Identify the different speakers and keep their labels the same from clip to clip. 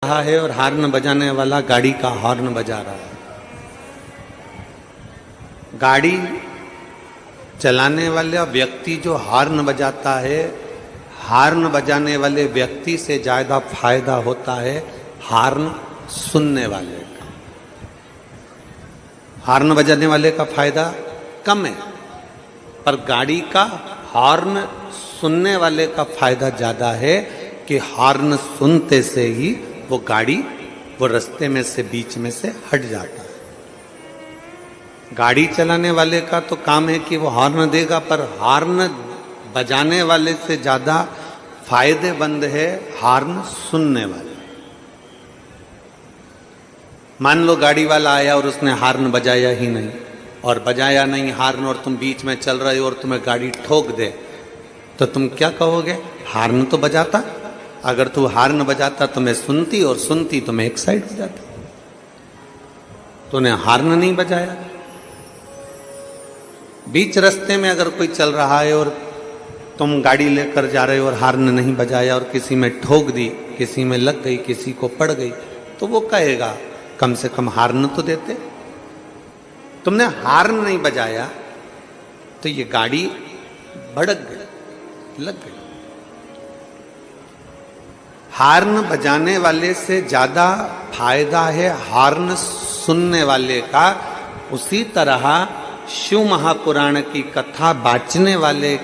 Speaker 1: रहा है और हॉर्न बजाने वाला गाड़ी का हॉर्न बजा रहा है। गाड़ी चलाने वाला व्यक्ति जो हॉर्न बजाता है, हॉर्न बजाने वाले व्यक्ति से ज्यादा फायदा होता है हॉर्न सुनने वाले का। हॉर्न बजाने वाले का फायदा कम है, पर गाड़ी का हॉर्न सुनने वाले का फायदा ज्यादा है कि हॉर्न सुनते से ही वो गाड़ी वो रास्ते में से बीच में से हट जाता है। गाड़ी चलाने वाले का तो काम है कि वो हॉर्न देगा, पर हॉर्न बजाने वाले से ज्यादा फायदेमंद है हॉर्न सुनने वाले। मान लो गाड़ी वाला आया और उसने हॉर्न बजाया ही नहीं, और बजाया नहीं हॉर्न, और तुम बीच में चल रहे हो और तुम्हें गाड़ी ठोक दे, तो तुम क्या कहोगे? हॉर्न तो बजाता। अगर तू हॉर्न बजाता तो मैं सुनती, और सुनती तो मैं एक साइड हो जाता। तूने हॉर्न नहीं बजाया। बीच रास्ते में अगर कोई चल रहा है और तुम गाड़ी लेकर जा रहे हो और हॉर्न नहीं बजाया और किसी में ठोक दी, किसी में लग गई, किसी को पड़ गई, तो वो कहेगा कम से कम हॉर्न तो देते। तुमने हॉर्न नहीं बजाया तो ये गाड़ी भड़क गई, लग गई। हॉर्न बजाने वाले से ज्यादा फायदा है हॉर्न सुनने वाले का। उसी तरह शिव महापुराण की कथा बांचने वाले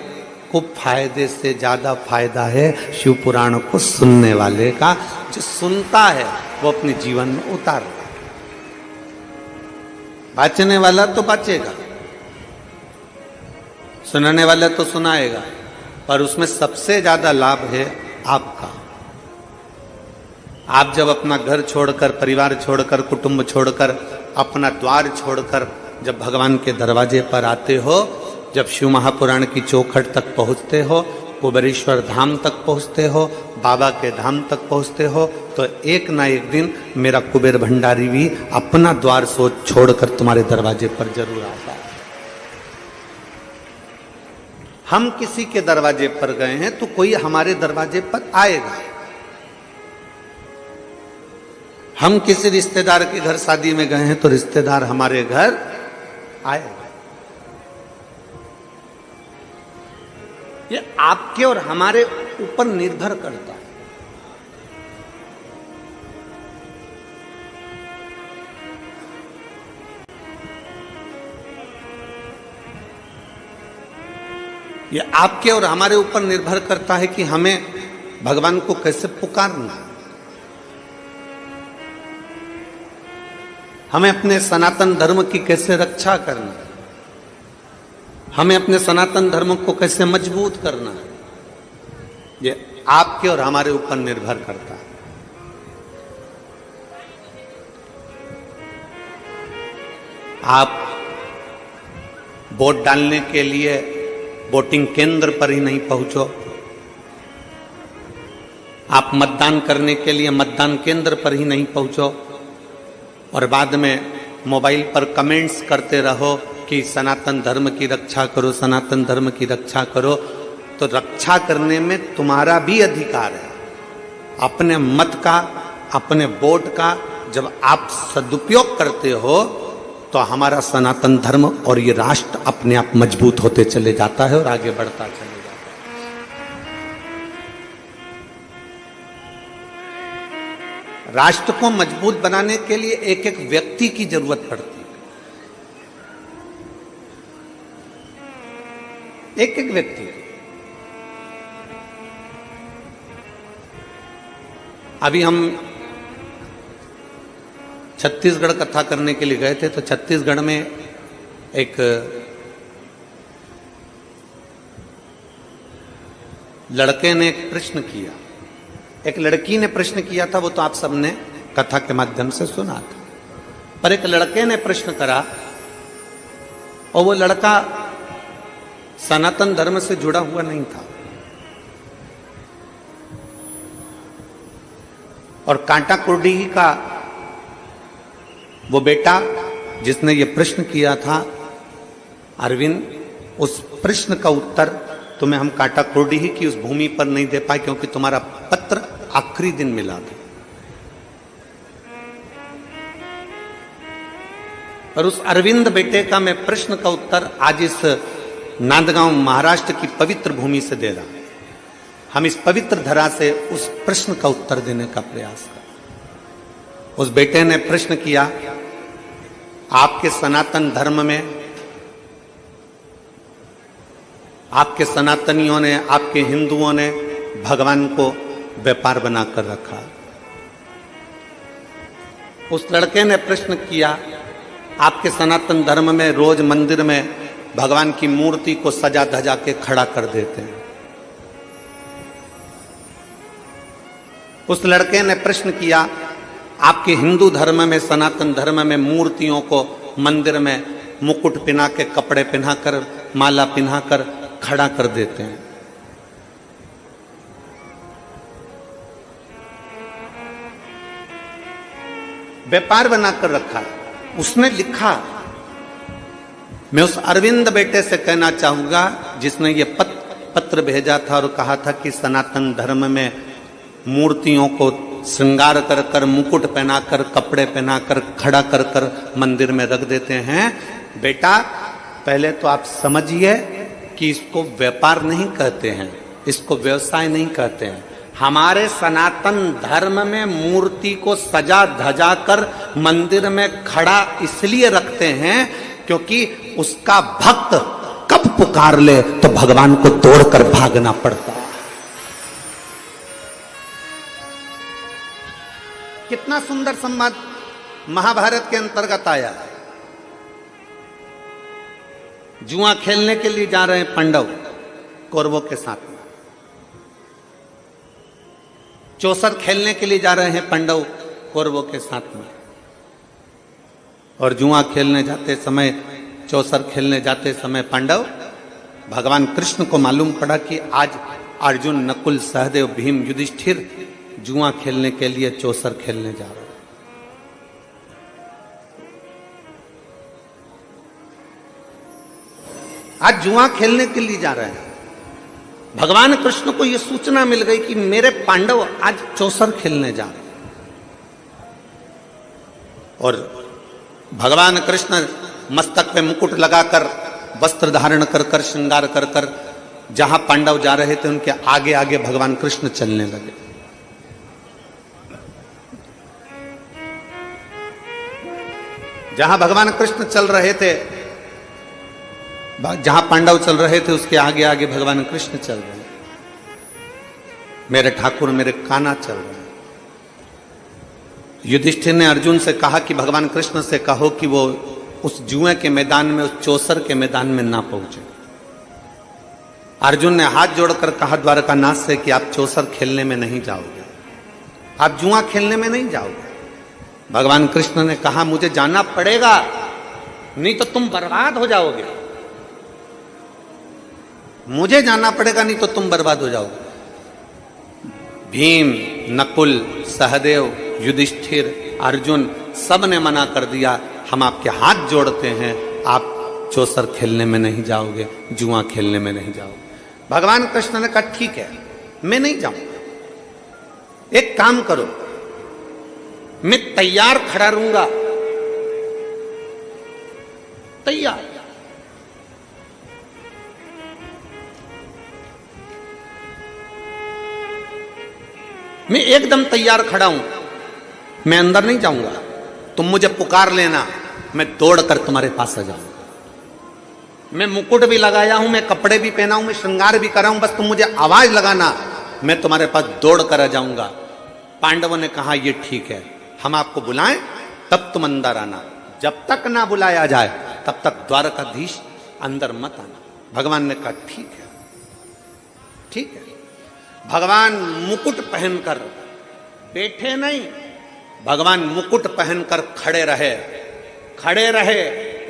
Speaker 1: को फायदे से ज्यादा फायदा है शिव पुराण को सुनने वाले का। जो सुनता है वो अपने जीवन में उतार। बांचने वाला तो बचेगा, सुनाने वाला तो सुनाएगा, पर उसमें सबसे ज्यादा लाभ है आपका। आप जब अपना घर छोड़कर, परिवार छोड़कर, कुटुंब छोड़कर, अपना द्वार छोड़कर जब भगवान के दरवाजे पर आते हो, जब शिव महापुराण की चौखट तक पहुंचते हो, कुबेरेश्वर धाम तक पहुंचते हो, बाबा के धाम तक पहुंचते हो, तो एक ना एक दिन मेरा कुबेर भंडारी भी अपना द्वार छोड़कर तुम्हारे दरवाजे पर जरूर आता है। हम किसी के दरवाजे पर गए हैं तो कोई हमारे दरवाजे पर आएगा। हम किसी रिश्तेदार के घर शादी में गए हैं तो रिश्तेदार हमारे घर आएगा। ये आपके और हमारे ऊपर निर्भर करता है। ये आपके और हमारे ऊपर निर्भर करता है कि हमें भगवान को कैसे पुकारना है। हमें अपने सनातन धर्म की कैसे रक्षा करना है, हमें अपने सनातन धर्म को कैसे मजबूत करना है, ये आपके और हमारे ऊपर निर्भर करता है। आप वोट डालने के लिए वोटिंग केंद्र पर ही नहीं पहुंचो, आप मतदान करने के लिए मतदान केंद्र पर ही नहीं पहुंचो, और बाद में मोबाइल पर कमेंट्स करते रहो कि सनातन धर्म की रक्षा करो, सनातन धर्म की रक्षा करो। तो रक्षा करने में तुम्हारा भी अधिकार है। अपने मत का, अपने वोट का जब आप सदुपयोग करते हो तो हमारा सनातन धर्म और ये राष्ट्र अपने आप मजबूत होते चले जाता है और आगे बढ़ता चले जाता है। राष्ट्र को मजबूत बनाने के लिए एक एक व्यक्ति की जरूरत पड़ती है। एक एक व्यक्ति। अभी हम छत्तीसगढ़ कथा करने के लिए गए थे, तो छत्तीसगढ़ में एक लड़के ने एक प्रश्न किया, एक लड़की ने प्रश्न किया था, वो तो आप सबने कथा के माध्यम से सुना था। पर एक लड़के ने प्रश्न करा, और वो लड़का सनातन धर्म से जुड़ा हुआ नहीं था, और कांटा कुर्डी का वो बेटा जिसने ये प्रश्न किया था, अरविंद, उस प्रश्न का उत्तर तुम्हें हम कांटा कुर्डी की उस भूमि पर नहीं दे पाए, क्योंकि तुम्हारा पत्र आखिरी दिन मिला था। और उस अरविंद बेटे का मैं प्रश्न का उत्तर आज इस नांदगांव महाराष्ट्र की पवित्र भूमि से दे रहा हूं। हम इस पवित्र धरा से उस प्रश्न का उत्तर देने का प्रयास करें। उस बेटे ने प्रश्न किया, आपके सनातन धर्म में, आपके सनातनियों ने, आपके हिंदुओं ने भगवान को व्यापार बनाकर रखा। उस लड़के ने प्रश्न किया, आपके सनातन धर्म में रोज मंदिर में भगवान की मूर्ति को सजा धजा के खड़ा कर देते हैं। उस लड़के ने प्रश्न किया, आपके हिंदू धर्म में, सनातन धर्म में मूर्तियों को मंदिर में मुकुट पहना के, कपड़े पहनाकर, माला पहनाकर खड़ा कर देते हैं। व्यापार बनाकर रखा है। उसने लिखा, मैं उस अरविंद बेटे से कहना चाहूंगा जिसने ये पत्र भेजा था और कहा था कि सनातन धर्म में मूर्तियों को श्रृंगार कर कर, मुकुट पहनाकर, कपड़े पहनाकर, खड़ा कर कर मंदिर में रख देते हैं। बेटा, पहले तो आप समझिए कि इसको व्यापार नहीं कहते हैं, इसको व्यवसाय नहीं कहते हैं। हमारे सनातन धर्म में मूर्ति को सजा धजा कर मंदिर में खड़ा इसलिए रखते हैं क्योंकि उसका भक्त कब पुकार ले तो भगवान को तोड़कर भागना पड़ता है। कितना सुंदर संवाद महाभारत के अंतर्गत आया। जुआ खेलने के लिए जा रहे हैं पांडव कौरवों के साथ में, चौसर खेलने के लिए जा रहे हैं पांडव कौरवों के साथ में। और जुआ खेलने जाते समय, चौसर खेलने जाते समय पांडव, भगवान कृष्ण को मालूम पड़ा कि आज अर्जुन, नकुल, सहदेव, भीम, युधिष्ठिर जुआ खेलने के लिए चौसर खेलने जा रहे हैं। आज जुआ खेलने के लिए जा रहे हैं। भगवान कृष्ण को यह सूचना मिल गई कि मेरे पांडव आज चौसर खेलने जा रहे हैं। और भगवान कृष्ण मस्तक पे मुकुट लगाकर, वस्त्र धारण कर कर, श्रृंगार कर कर जहां पांडव जा रहे थे उनके आगे आगे भगवान कृष्ण चलने लगे। जहां भगवान कृष्ण चल रहे थे, जहां पांडव चल रहे थे उसके आगे आगे भगवान कृष्ण चल रहे हैं। मेरे ठाकुर, मेरे कान्हा चल रहे हैं। युधिष्ठिर ने अर्जुन से कहा कि भगवान कृष्ण से कहो कि वो उस जुए के मैदान में, उस चौसर के मैदान में ना पहुंचे। अर्जुन ने हाथ जोड़कर कहा द्वारकानाथ से कि आप चौसर खेलने में नहीं जाओगे, आप जुआ खेलने में नहीं जाओगे। भगवान कृष्ण ने कहा मुझे जाना पड़ेगा, नहीं तो तुम बर्बाद हो जाओगे। मुझे जाना पड़ेगा, नहीं तो तुम बर्बाद हो जाओगे। भीम, नकुल, सहदेव, युधिष्ठिर, अर्जुन सब ने मना कर दिया, हम आपके हाथ जोड़ते हैं, आप चौसर खेलने में नहीं जाओगे, जुआ खेलने में नहीं जाओगे। भगवान कृष्ण ने कहा ठीक है, मैं नहीं जाऊंगा। एक काम करो, मैं तैयार खड़ा रहूंगा, तैयार। मैं एकदम तैयार खड़ा हूं, मैं अंदर नहीं जाऊंगा। तुम मुझे पुकार लेना, मैं दौड़कर तुम्हारे पास आ जाऊंगा। मैं मुकुट भी लगाया हूं, मैं कपड़े भी पहना हूं, मैं श्रृंगार भी कर रहा हूं, बस तुम मुझे आवाज लगाना, मैं तुम्हारे पास दौड़ कर आ जाऊंगा। पांडवों ने कहा ये ठीक है, हम आपको बुलाएं तब तुम अंदर आना, जब तक ना बुलाया जाए तब तक द्वारकाधीश अंदर मत आना। भगवान ने कहा ठीक है, ठीक है। भगवान मुकुट पहनकर बैठे नहीं, भगवान मुकुट पहनकर खड़े रहे, खड़े रहे,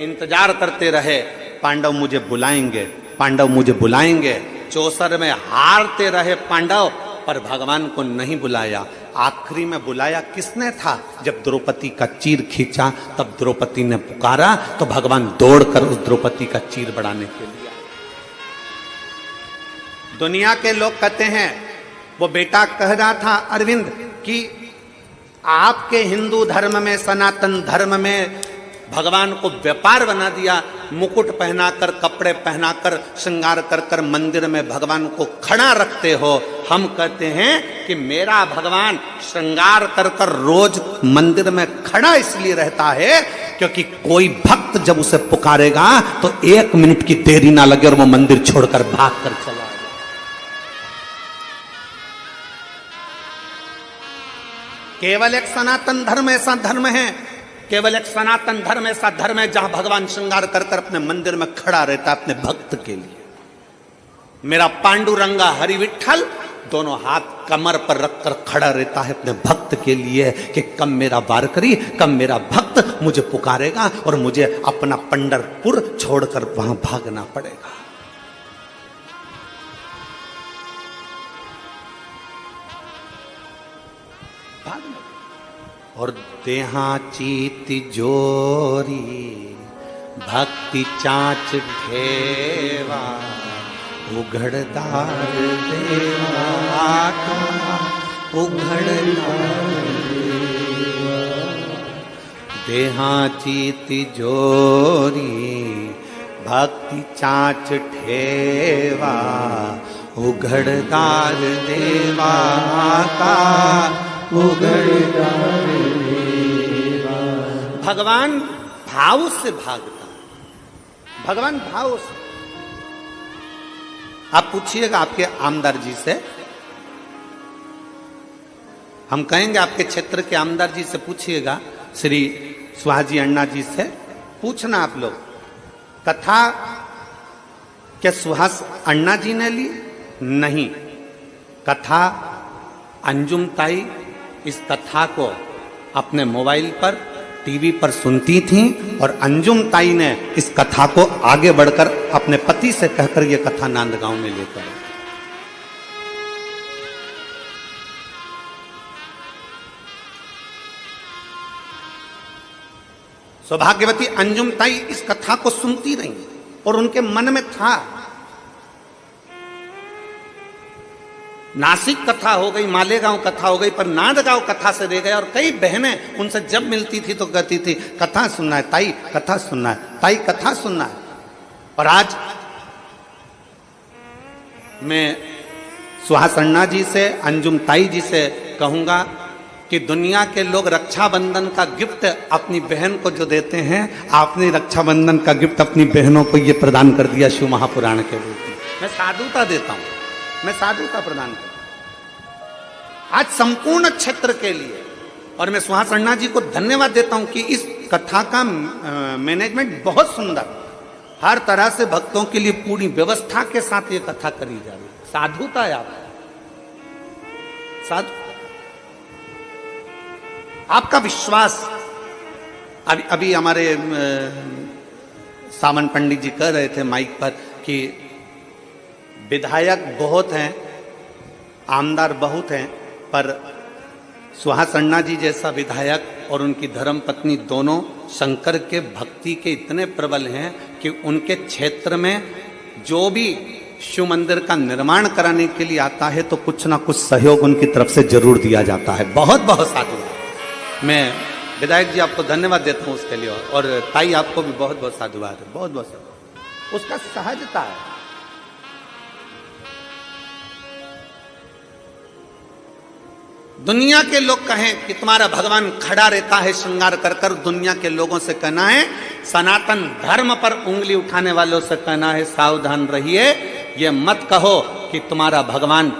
Speaker 1: इंतजार करते रहे, पांडव मुझे बुलाएंगे, पांडव मुझे बुलाएंगे। चौसर में हारते रहे पांडव, पर भगवान को नहीं बुलाया। आखिरी में बुलाया किसने था? जब द्रौपदी का चीर खींचा तब द्रौपदी ने पुकारा तो भगवान दौड़कर उस द्रौपदी का चीर बढ़ाने के लिए। दुनिया के लोग कहते हैं, वो बेटा कह रहा था अरविंद कि आपके हिंदू धर्म में, सनातन धर्म में भगवान को व्यापार बना दिया। मुकुट पहनाकर, कपड़े पहनाकर, श्रृंगार कर कर मंदिर में भगवान को खड़ा रखते हो। हम कहते हैं कि मेरा भगवान श्रृंगार कर कर रोज मंदिर में खड़ा इसलिए रहता है क्योंकि कोई भक्त जब उसे पुकारेगा तो 1 मिनट की देरी ना लगे और वो मंदिर छोड़कर भाग कर चला जाए। केवल एक सनातन धर्म ऐसा धर्म है, केवल एक सनातन धर्म ऐसा धर्म है जहां भगवान श्रृंगार कर कर अपने मंदिर में खड़ा रहता है अपने भक्त के लिए। मेरा पांडुरंगा हरि विठल दोनों हाथ कमर पर रखकर खड़ा रहता है अपने भक्त के लिए कि कब मेरा वारकरी, कब मेरा भक्त मुझे पुकारेगा और मुझे अपना पंढरपुर छोड़कर वहां भागना पड़ेगा। और देहाची तिजोरी भक्ति चाच ढेवा उघड़दार देवा का उघड़दार देहाची तिजोरी भक्ति चाच ढेवा उघड़दार देवा का उघड़दार देवा। भगवान भाव से भागता, भगवान भाव से। आप पूछिएगा आपके आमदार जी से, हम कहेंगे आपके क्षेत्र के आमदार जी से पूछिएगा, श्री सुहाजी अण्णा जी से पूछना आप लोग, कथा क्या सुहास अण्णा जी ने ली? नहीं, कथा अंजुम ताई इस कथा को अपने मोबाइल पर, टीवी पर सुनती थी और अंजुम ताई ने इस कथा को आगे बढ़कर अपने पति से कहकर यह कथा नांदगांव में लेकर। सौभाग्यवती अंजुम ताई इस कथा को सुनती रही और उनके मन में था। नासिक कथा हो गई, मालेगांव कथा हो गई, पर नांदगांव कथा से रह गए। और कई बहनें उनसे जब मिलती थी तो कहती थी कथा सुनना है ताई, कथा सुनना है ताई, कथा सुनना है। और आज मैं सुहास अण्णा जी से, अंजुम ताई जी से कहूंगा कि दुनिया के लोग रक्षाबंधन का गिफ्ट अपनी बहन को जो देते हैं, आपने रक्षाबंधन का गिफ्ट अपनी बहनों को ये प्रदान कर दिया शिव महापुराण के रूप में। मैं साधुता देता हूं, मैं साधुता प्रदान करता हूं आज संपूर्ण क्षेत्र के लिए। और मैं सुहास अण्णा जी को धन्यवाद देता हूं कि इस कथा का मैनेजमेंट बहुत सुंदर, हर तरह से भक्तों के लिए पूरी व्यवस्था के साथ ये कथा करी जा रही है। साधुता है आप, साधु आपका विश्वास। अभी हमारे सावन पंडित जी कह रहे थे माइक पर कि विधायक बहुत हैं, आमदार बहुत हैं, पर सुहास अण्णा जी जैसा विधायक और उनकी धर्मपत्नी दोनों शंकर के भक्ति के इतने प्रबल हैं कि उनके क्षेत्र में जो भी शिव मंदिर का निर्माण कराने के लिए आता है तो कुछ ना कुछ सहयोग उनकी तरफ से जरूर दिया जाता है। बहुत बहुत साधुवाद। मैं विधायक जी आपको धन्यवाद देता हूं उसके लिए, और ताई आपको भी बहुत बहुत साधुवाद है, बहुत बहुत साधुवाद। उसका सहजता है। दुनिया के लोग कहें कि तुम्हारा भगवान खड़ा रहता है श्रृंगार कर कर, दुनिया के लोगों से कहना है, सनातन धर्म पर उंगली उठाने वालों से कहना है सावधान रहिए। ये मत कहो कि तुम्हारा भगवान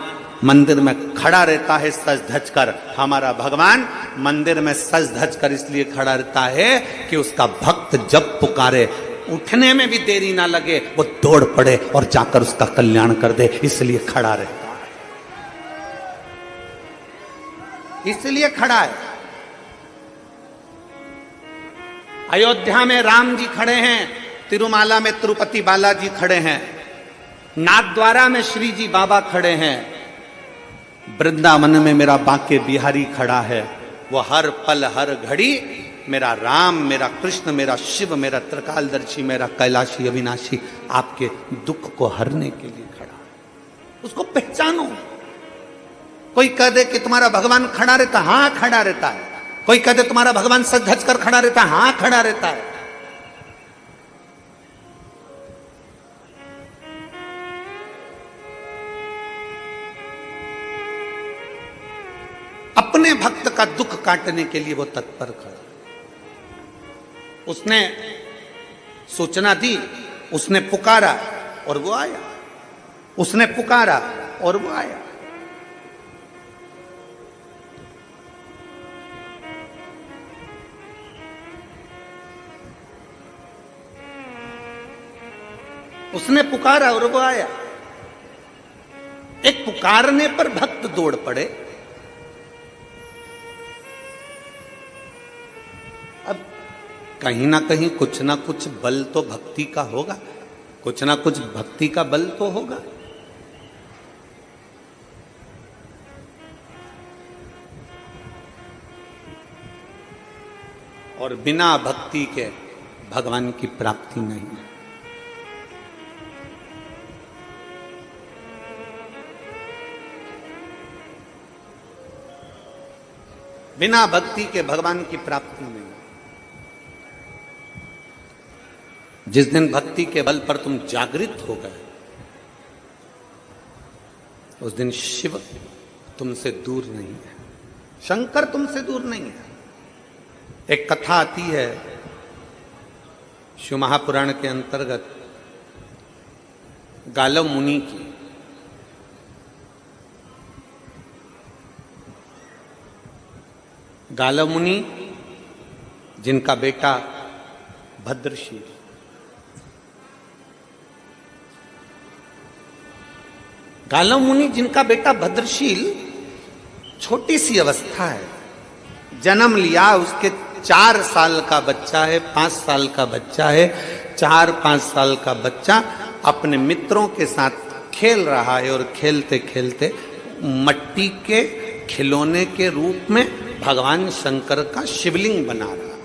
Speaker 1: मंदिर में खड़ा रहता है सज धज कर। हमारा भगवान मंदिर में सज धज कर इसलिए खड़ा रहता है कि उसका भक्त जब पुकारे, उठने में भी देरी ना लगे, वो दौड़ पड़े और जाकर उसका कल्याण कर दे, इसलिए खड़ा रहता है, इसलिए खड़ा है। अयोध्या में राम जी खड़े हैं, तिरुमाला में तिरुपति बालाजी खड़े हैं, नाथद्वारा में श्री जी बाबा खड़े हैं, वृंदावन में मेरा बांके बिहारी खड़ा है। वो हर पल हर घड़ी मेरा राम, मेरा कृष्ण, मेरा शिव, मेरा त्रिकालदर्शी, मेरा कैलाशी अविनाशी आपके दुख को हरने के लिए खड़ा है। उसको पहचानो। कोई कह दे कि तुम्हारा भगवान खड़ा रहता है, हाँ खड़ा रहता है। कोई कह दे तुम्हारा भगवान सज धज कर खड़ा रहता है, हाँ खड़ा रहता है। का दुख काटने के लिए वो तत्पर खड़ा। उसने सूचना दी, उसने पुकारा और वो आया, उसने पुकारा और वो आया। उसने पुकारा और वो आया। एक पुकारने पर भक्त दौड़ पड़े। अब कहीं ना कहीं कुछ ना कुछ बल तो भक्ति का होगा, कुछ ना कुछ भक्ति का बल तो होगा। और बिना भक्ति के भगवान की प्राप्ति नहीं है। बिना भक्ति के भगवान की प्राप्ति नहीं। जिस दिन भक्ति के बल पर तुम जागृत हो गए, उस दिन शिव तुमसे दूर नहीं है, शंकर तुमसे दूर नहीं है। एक कथा आती है शिव महापुराण के अंतर्गत गालव मुनि की। गालव मुनि जिनका बेटा भद्रशील, गालव मुनि जिनका बेटा भद्रशील छोटी सी अवस्था है, जन्म लिया, उसके 4 साल का बच्चा है, 5 साल का बच्चा है। 4-5 साल का बच्चा अपने मित्रों के साथ खेल रहा है और खेलते खेलते मट्टी के खिलौने के रूप में भगवान शंकर का शिवलिंग बना रहा।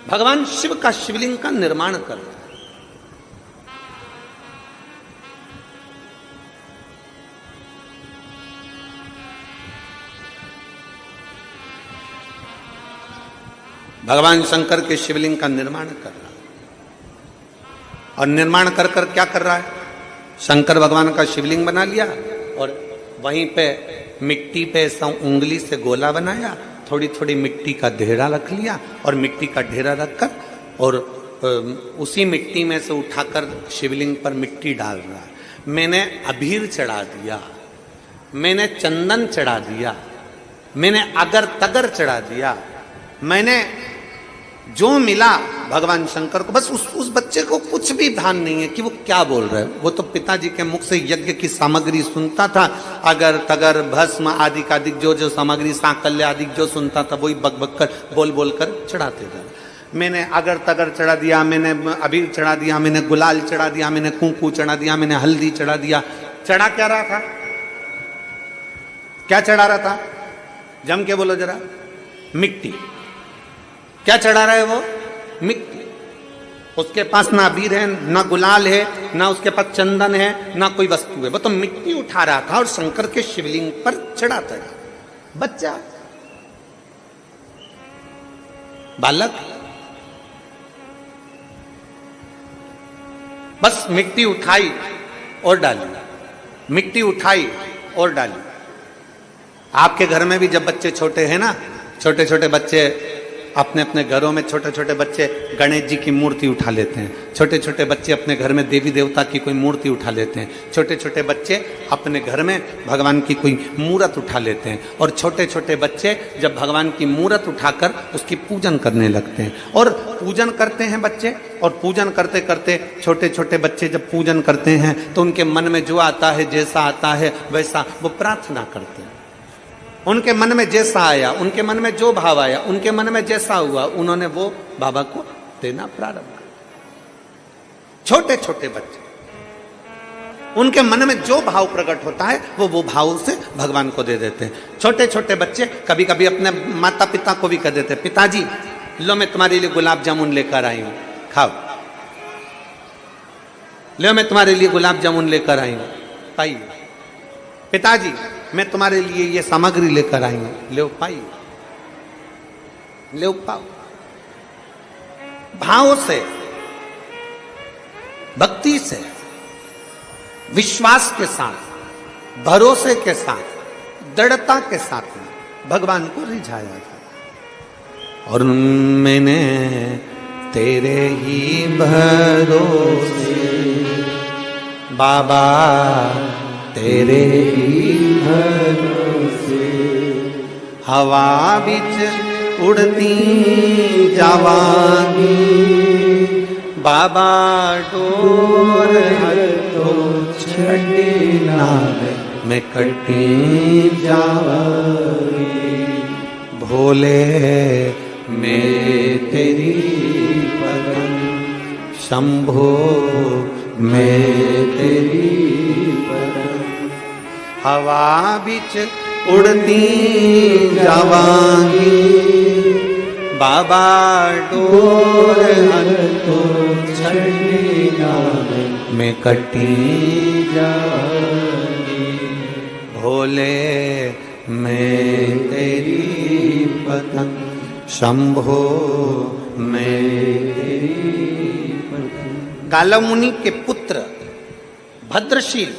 Speaker 1: भगवान शिव का शिवलिंग का निर्माण कर रहा। भगवान शंकर के शिवलिंग का निर्माण कर रहा और निर्माण कर कर क्या कर रहा है, शंकर भगवान का शिवलिंग बना लिया और वहीं पे मिट्टी पे ऐसा उंगली से गोला बनाया, थोड़ी थोड़ी मिट्टी का ढेरा रख लिया और मिट्टी का ढेरा रखकर और उसी मिट्टी में से उठाकर शिवलिंग पर मिट्टी डाल रहा है। मैंने अबीर चढ़ा दिया, मैंने चंदन चढ़ा दिया, मैंने अगर तगर चढ़ा दिया, मैंने जो मिला भगवान शंकर को। बस उस बच्चे को कुछ भी ध्यान नहीं है कि वो क्या बोल रहे हैं। वो तो पिताजी के मुख से यज्ञ की सामग्री सुनता था, अगर तगर भस्म आदि का जो जो सामग्री सांकल्य आदि जो सुनता था वही बक बक कर बोल बोल कर चढ़ाते थे। मैंने अगर तगर चढ़ा दिया, मैंने अबीर चढ़ा दिया, मैंने गुलाल चढ़ा दिया, मैंने कुंकू चढ़ा दिया, मैंने हल्दी चढ़ा दिया। चढ़ा क्या रहा था, क्या चढ़ा रहा था, जम के बोलो जरा। मिट्टी। क्या चढ़ा रहा है वो, मिट्टी। उसके पास ना अबीर है, ना गुलाल है, ना उसके पास चंदन है, ना कोई वस्तु है। वो तो मिट्टी उठा रहा था और शंकर के शिवलिंग पर चढ़ाता है। बच्चा, बालक, बस मिट्टी उठाई और डाली, मिट्टी उठाई और डाली। आपके घर में भी जब बच्चे छोटे हैं ना, छोटे छोटे बच्चे अपने अपने घरों में, छोटे छोटे बच्चे गणेश जी की मूर्ति उठा लेते हैं, छोटे छोटे बच्चे अपने घर में देवी देवता की कोई मूर्ति उठा लेते हैं, छोटे छोटे बच्चे अपने घर में भगवान की कोई मूर्त उठा लेते हैं। और छोटे छोटे बच्चे जब भगवान की मूर्त उठाकर उसकी पूजन करने लगते हैं और पूजन करते हैं बच्चे। और पूजन करते करते छोटे छोटे बच्चे जब पूजन करते हैं तो उनके मन में जो आता है, जैसा आता है वैसा वो प्रार्थना करते हैं। उनके मन में जैसा आया, उनके मन में जो भाव आया, उनके मन में जैसा हुआ, उन्होंने वो बाबा को देना प्रारंभ किया। छोटे छोटे बच्चे, उनके मन में जो भाव प्रकट होता है वो भाव से भगवान को दे देते हैं। छोटे छोटे बच्चे कभी कभी अपने माता पिता को भी कह देते हैं, पिताजी लो मैं तुम्हारे लिए गुलाब जामुन लेकर आई हूं, खाओ। लो मैं तुम्हारे लिए गुलाब जामुन लेकर आई हूं, पाइए। पिताजी मैं तुम्हारे लिए ये सामग्री लेकर आई हूं, ले पाइए, ले पाओ। भाव से, भक्ति से, विश्वास के साथ भरोसे के साथ, दृढ़ता के साथ में भगवान को रिझाया था। और मैंने तेरे ही भरोसे बाबा, तेरे ही भरोसे हवा बिच उड़ती जावांगी बाबा, डोर तो छड़ी ना मैं कटी जावांगी। भोले मैं तेरी पदम, शंभो मैं तेरी पदम, हवा बिच उड़ती जावांगी बाबा, डोर तो छड़ी ना मैं कटी जावांगी। भोले मैं तेरी पतंग, शंभो मैं तेरी पतंग। गालव मुनि के पुत्र भद्रशील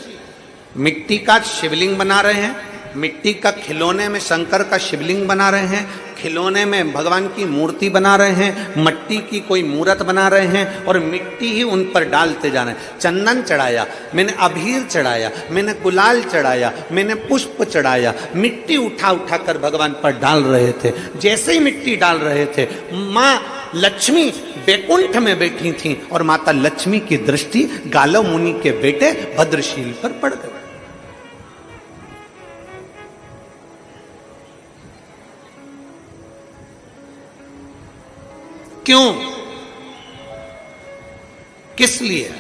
Speaker 1: मिट्टी का शिवलिंग बना रहे हैं, मिट्टी का खिलौने में शंकर का शिवलिंग बना रहे हैं, खिलौने में भगवान की मूर्ति बना रहे हैं, मट्टी की कोई मूर्त बना रहे हैं और मिट्टी ही उन पर डालते जा रहे हैं। चंदन चढ़ाया, मैंने अबीर चढ़ाया, मैंने गुलाल चढ़ाया, मैंने पुष्प चढ़ाया, मिट्टी उठा उठा कर भगवान पर डाल रहे थे। जैसे ही मिट्टी डाल रहे थे, माँ लक्ष्मी बैकुंठ में बैठी थी और माता लक्ष्मी की दृष्टि गालव मुनि के बेटे भद्रशील पर पड़ गई। क्यों? किस लिए?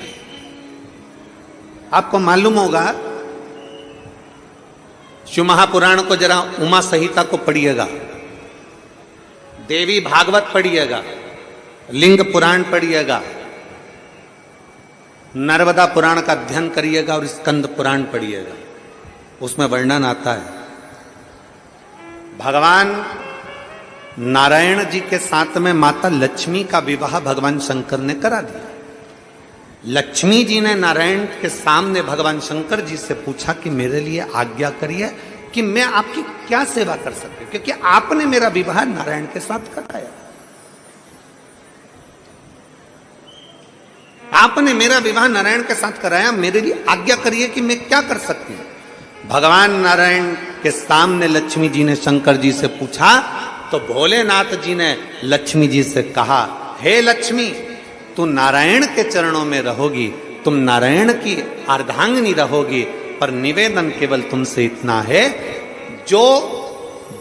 Speaker 1: आपको मालूम होगा, शिव महापुराण को जरा उमा संहिता को पढ़िएगा, देवी भागवत पढ़िएगा, लिंग पुराण पढ़िएगा, नर्मदा पुराण का अध्ययन करिएगा और स्कंद पुराण पढ़िएगा। उसमें वर्णन आता है भगवान नारायण जी के साथ में माता लक्ष्मी का विवाह भगवान शंकर ने करा दिया। लक्ष्मी जी ने नारायण के सामने भगवान शंकर जी से पूछा कि मेरे लिए आज्ञा करिए कि मैं आपकी क्या सेवा कर सकती हूं, क्योंकि आपने मेरा विवाह नारायण के साथ कराया, आपने मेरा विवाह नारायण के साथ कराया, मेरे लिए आज्ञा करिए कि मैं क्या कर सकती हूं। भगवान नारायण के सामने लक्ष्मी जी ने शंकर जी से पूछा तो भोलेनाथ जी ने लक्ष्मी जी से कहा, हे लक्ष्मी, तू नारायण के चरणों में रहोगी, तुम नारायण की अर्धांगिनी रहोगी, पर निवेदन केवल तुमसे इतना है, जो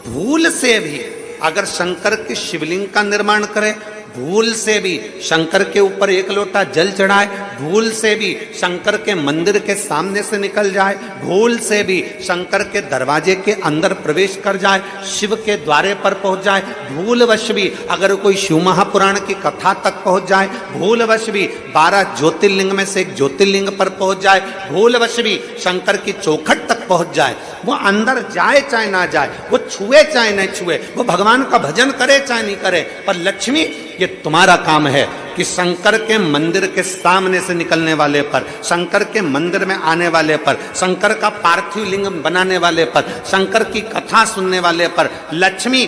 Speaker 1: भूल से भी अगर शंकर के शिवलिंग का निर्माण करे, भूल से भी शंकर के ऊपर एक लोटा जल चढ़ाए, भूल से भी शंकर के मंदिर के सामने से निकल जाए, भूल से भी शंकर के दरवाजे के अंदर प्रवेश कर जाए, शिव के द्वारे पर पहुंच जाए, भूलवश भी अगर कोई शिव महापुराण की कथा तक पहुंच जाए, भूलवश भी 12 ज्योतिर्लिंग में से एक ज्योतिर्लिंग पर पहुंच जाए, भूलवश भी शंकर की चौखट तक पहुंच जाए, वो अंदर जाए चाहे ना जाए, वो छुए चाहे नहीं छुए, वो भगवान का भजन करे चाहे नहीं करे, पर लक्ष्मी ये तुम्हारा काम है कि शंकर के मंदिर के सामने से निकलने वाले पर, शंकर के मंदिर में आने वाले पर, शंकर का पार्थिव लिंग बनाने वाले पर, शंकर की कथा सुनने वाले पर लक्ष्मी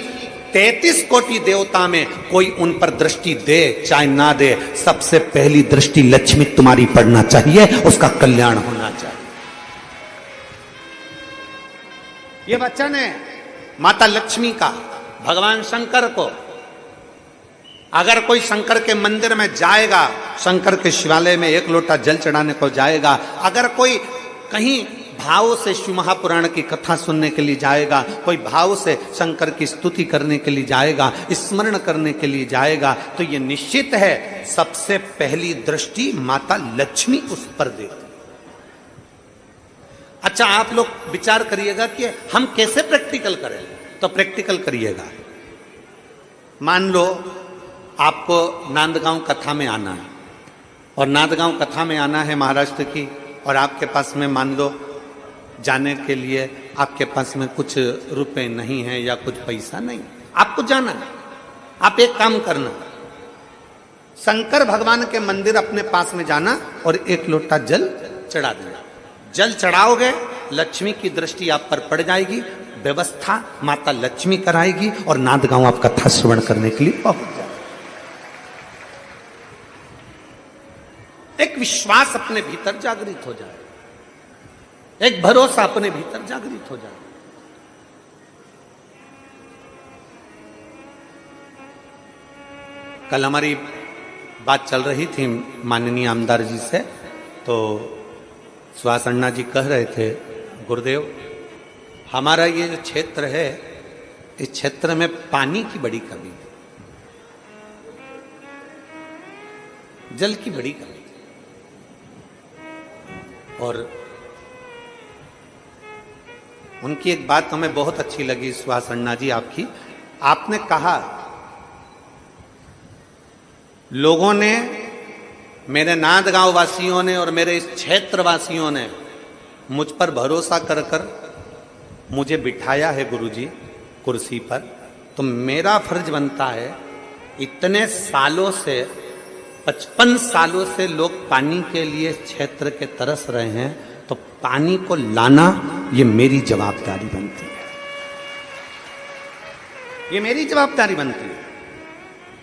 Speaker 1: 33 कोटि देवता में कोई उन पर दृष्टि दे चाहे ना दे, सबसे पहली दृष्टि लक्ष्मी तुम्हारी पड़ना चाहिए, उसका कल्याण होना चाहिए। ये वचन है माता लक्ष्मी का भगवान शंकर को। अगर कोई शंकर के मंदिर में जाएगा, शंकर के शिवालय में एक लोटा जल चढ़ाने को जाएगा, अगर कोई कहीं भाव से शिव महापुराण की कथा सुनने के लिए जाएगा, कोई भाव से शंकर की स्तुति करने के लिए जाएगा, स्मरण करने के लिए जाएगा, तो ये निश्चित है सबसे पहली दृष्टि माता लक्ष्मी उस पर देती। अच्छा, आप लोग विचार करिएगा कि हम कैसे प्रैक्टिकल करें, तो प्रैक्टिकल करिएगा। मान लो आपको नांदगांव कथा में आना है, और नांदगांव कथा में आना है महाराष्ट्र की, और आपके पास में मान लो जाने के लिए आपके पास में कुछ रुपए नहीं है या कुछ पैसा नहीं, आपको जाना है। आप एक काम करना, शंकर भगवान के मंदिर अपने पास में जाना और एक लोटा जल चढ़ा देना। जल चढ़ाओगे, लक्ष्मी की दृष्टि आप पर पड़ जाएगी, व्यवस्था माता लक्ष्मी कराएगी और नांदगांव आप कथा श्रवण करने के लिए पहुंच जाए। एक विश्वास अपने भीतर जागृत हो जाए, एक भरोसा अपने भीतर जागृत हो जाए। कल हमारी बात चल रही थी माननीय आमदार जी से, तो सुहास अन्ना जी कह रहे थे, गुरुदेव हमारा ये जो क्षेत्र है, इस क्षेत्र में पानी की बड़ी कमी है, जल की बड़ी कमी है। और उनकी एक बात हमें बहुत अच्छी लगी सुहास अन्ना जी आपकी, आपने कहा लोगों ने, मेरे नांदगांव वासियों ने और मेरे इस क्षेत्र वासियों ने मुझ पर भरोसा कर कर मुझे बिठाया है गुरुजी कुर्सी पर, तो मेरा फर्ज बनता है, इतने सालों से 55 सालों से लोग पानी के लिए क्षेत्र के तरस रहे हैं, तो पानी को लाना ये मेरी जवाबदारी बनती है, ये मेरी जवाबदारी बनती है।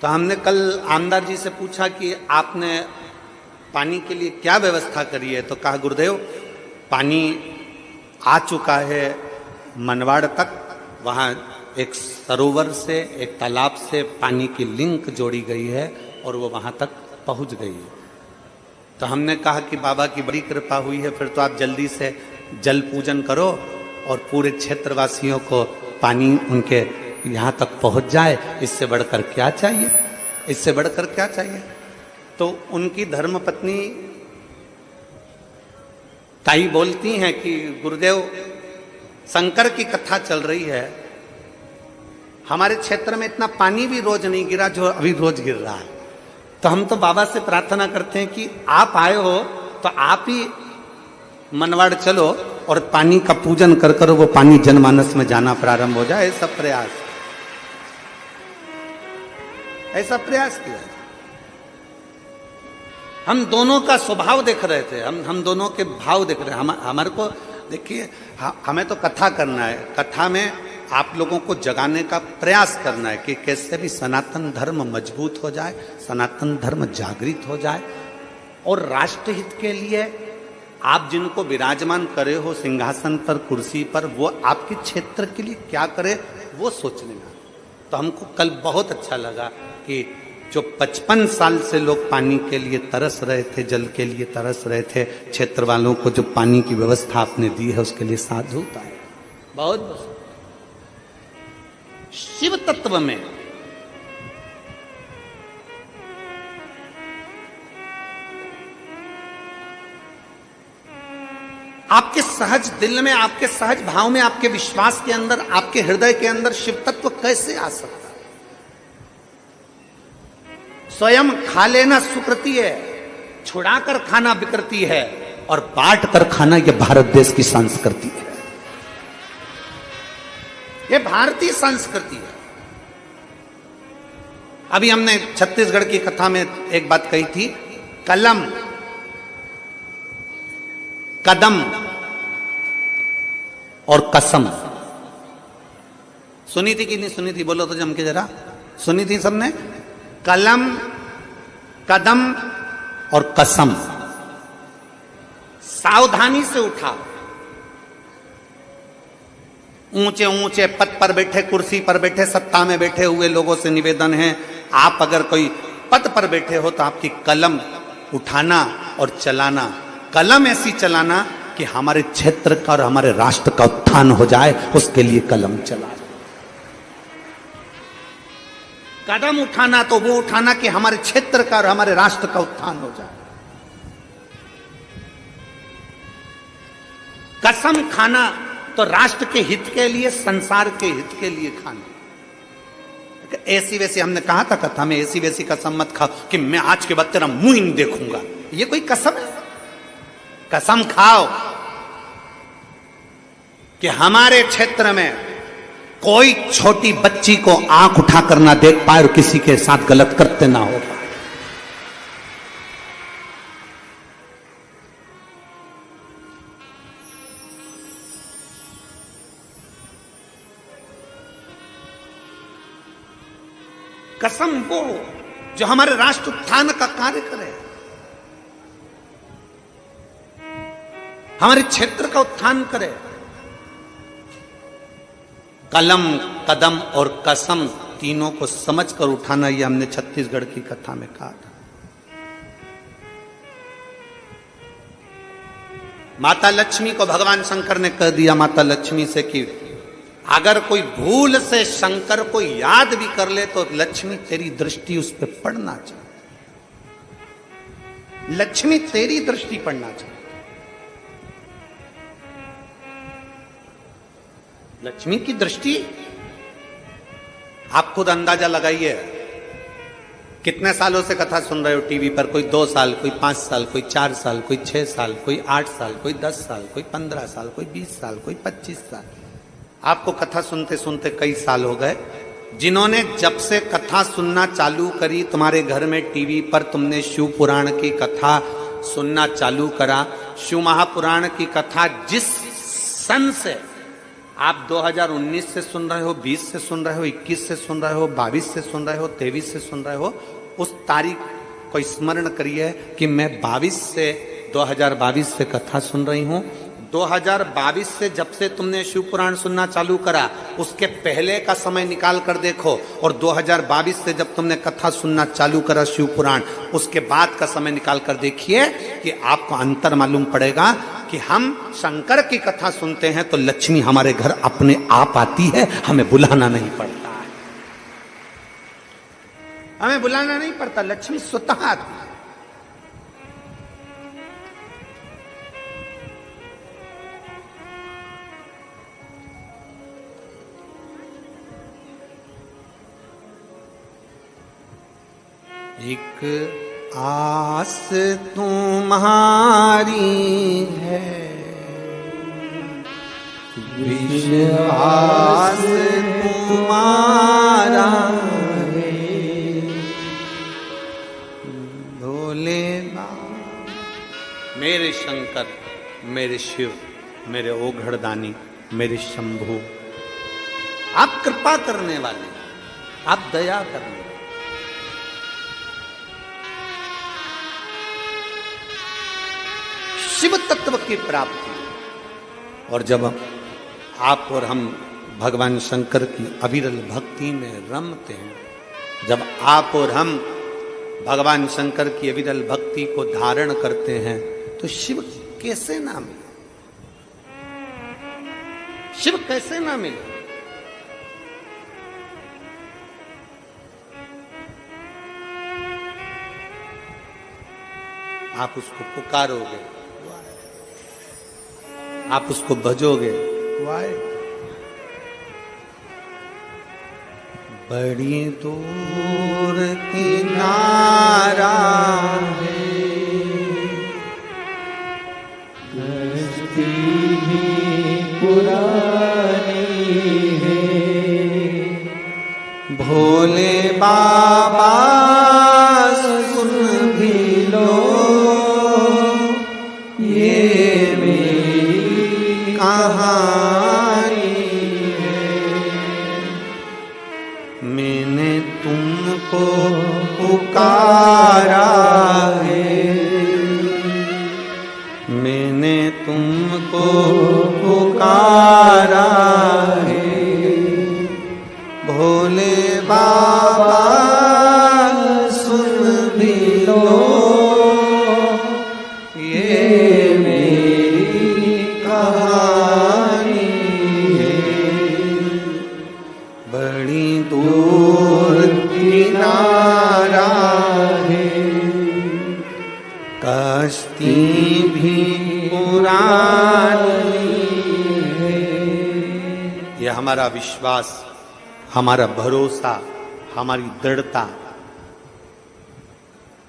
Speaker 1: तो हमने कल आमदार जी से पूछा कि आपने पानी के लिए क्या व्यवस्था करी है, तो कहा गुरुदेव पानी आ चुका है मनवाड़ तक, वहाँ एक सरोवर से, एक तालाब से पानी की लिंक जोड़ी गई है और वो वहाँ तक पहुँच गई है। तो हमने कहा कि बाबा की बड़ी कृपा हुई है, फिर तो आप जल्दी से जल पूजन करो और पूरे क्षेत्रवासियों को पानी उनके यहाँ तक पहुँच जाए, इससे बढ़कर क्या चाहिए, इससे बढ़कर क्या चाहिए। तो उनकी धर्मपत्नी ताई बोलती हैं कि गुरुदेव शंकर की कथा चल रही है, हमारे क्षेत्र में इतना पानी भी रोज नहीं गिरा जो अभी रोज गिर रहा है, तो हम तो बाबा से प्रार्थना करते हैं कि आप आए हो तो आप ही मनवाड़ चलो और पानी का पूजन कर कर वो पानी जनमानस में जाना प्रारंभ हो जाए। ऐसा प्रयास, ऐसा प्रयास किया। हम दोनों का स्वभाव देख रहे थे, हम दोनों के भाव देख रहे हैं। हमारे को देखिए, हमें तो कथा करना है, कथा में आप लोगों को जगाने का प्रयास करना है कि कैसे भी सनातन धर्म मजबूत हो जाए, सनातन धर्म जागृत हो जाए, और राष्ट्रहित के लिए आप जिनको विराजमान करे हो सिंहासन पर, कुर्सी पर, वो आपके क्षेत्र के लिए क्या करे वो सोचने में। तो हमको कल बहुत अच्छा लगा कि जो 55 साल से लोग पानी के लिए तरस रहे थे, जल के लिए तरस रहे थे, क्षेत्र वालों को जो पानी की व्यवस्था आपने दी है उसके लिए साधुता है। बहुत शिव तत्व में आपके सहज दिल में, आपके सहज भाव में, आपके विश्वास के अंदर, आपके हृदय के अंदर शिव तत्व कैसे आ सकता है। स्वयं खा लेना सुकृति है, छुड़ाकर खाना विकृति है, और बांट कर खाना यह भारत देश की संस्कृति है, यह भारतीय संस्कृति है। अभी हमने छत्तीसगढ़ की कथा में एक बात कही थी, कलम, कदम और कसम। सुनी थी कि नहीं सुनी थी, बोलो तो जम के जरा। सुनी थी सबने? कलम, कदम और कसम। सावधानी से उठा। ऊंचे ऊंचे पद पर बैठे, कुर्सी पर बैठे, सत्ता में बैठे हुए लोगों से निवेदन है, आप अगर कोई पद पर बैठे हो तो आपकी कलम उठाना और चलाना। कलम ऐसी चलाना कि हमारे क्षेत्र का और हमारे राष्ट्र का उत्थान हो जाए, उसके लिए कलम चला। कदम उठाना तो वो उठाना कि हमारे क्षेत्र का और हमारे राष्ट्र का उत्थान हो जाए। कसम खाना तो राष्ट्र के हित के लिए, संसार के हित के लिए खाना। ऐसी वैसी हमने कहा था कथा में, ऐसी वैसी कसम मत खाओ कि मैं आज के बाद तेरा मुंह ही नहीं देखूंगा, ये कोई कसम है? कसम खाओ कि हमारे क्षेत्र में कोई छोटी बच्ची को आंख उठाकर ना देख पाए और किसी के साथ गलत करते ना हो पाए। कसम वो जो हमारे राष्ट्र उत्थान का कार्य करे, हमारे क्षेत्र का उत्थान करे। कलम, कदम और कसम तीनों को समझकर उठाना, ये हमने छत्तीसगढ़ की कथा में कहा था। माता लक्ष्मी को भगवान शंकर ने कह दिया माता लक्ष्मी से कि अगर कोई भूल से शंकर को याद भी कर ले तो लक्ष्मी तेरी दृष्टि उस पर पड़ना चाहिए, लक्ष्मी तेरी दृष्टि पड़ना चाहिए। लक्ष्मी की दृष्टि आप खुद अंदाजा लगाइए। कितने सालों से कथा सुन रहे हो टीवी पर? कोई 2 साल, कोई 5 साल, कोई 4 साल, कोई 6 साल, कोई 8 साल, कोई 10 साल, कोई 15 साल, कोई 20 साल, कोई 25 साल। आपको कथा सुनते सुनते कई साल हो गए। जिन्होंने जब से कथा सुनना चालू करी, तुम्हारे घर में टीवी पर तुमने शिव पुराण की कथा सुनना चालू करा, शिव महापुराण की कथा जिस सन से आप 2019 से सुन रहे हो, 20 से सुन रहे हो, 21 से सुन रहे हो, 22 से सुन रहे हो, 23 से सुन रहे हो, उस तारीख को स्मरण करिए कि मैं 2022 से कथा सुन रही हूं। 2022 से जब से तुमने शिव पुराण सुनना चालू करा, उसके पहले का समय निकाल कर देखो, और 2022 से जब तुमने कथा सुनना चालू करा शिव पुराण, उसके बाद का समय निकाल कर देखिए कि आपको अंतर मालूम पड़ेगा कि हम शंकर की कथा सुनते हैं तो लक्ष्मी हमारे घर अपने आप आती है, हमें बुलाना नहीं पड़ता है, हमें बुलाना नहीं पड़ता, लक्ष्मी स्वतः आती है। एक आस तुम्हारी है, विश्वास तुम्हारा है, भोले बाबा मेरे शंकर, मेरे शिव, मेरे ओघड़दानी, मेरे शंभु, आप कृपा करने वाले, आप दया करने वाले। शिव तत्व की प्राप्ति, और जब आप और हम भगवान शंकर की अविरल भक्ति में रमते हैं, जब आप और हम भगवान शंकर की अविरल भक्ति को धारण करते हैं, तो शिव कैसे ना मिले, शिव कैसे ना मिले। आप उसको पुकारोगे, आप उसको भजोगे, वाहे। बड़ी दूर किनारा है, कश्ती भी पुरानी है, भोले बाबा सुन भी लो ये मेरी कहानी है। मैंने तुमको पुकारा है, मैंने तुमको पुकारा है, भोले बाबा सुन भी लो ये मेरी कहानी है। बड़ी दूर किनारा है, कश्ती भी पुरानी है। यह हमारा विश्वास, हमारा भरोसा, हमारी दृढ़ता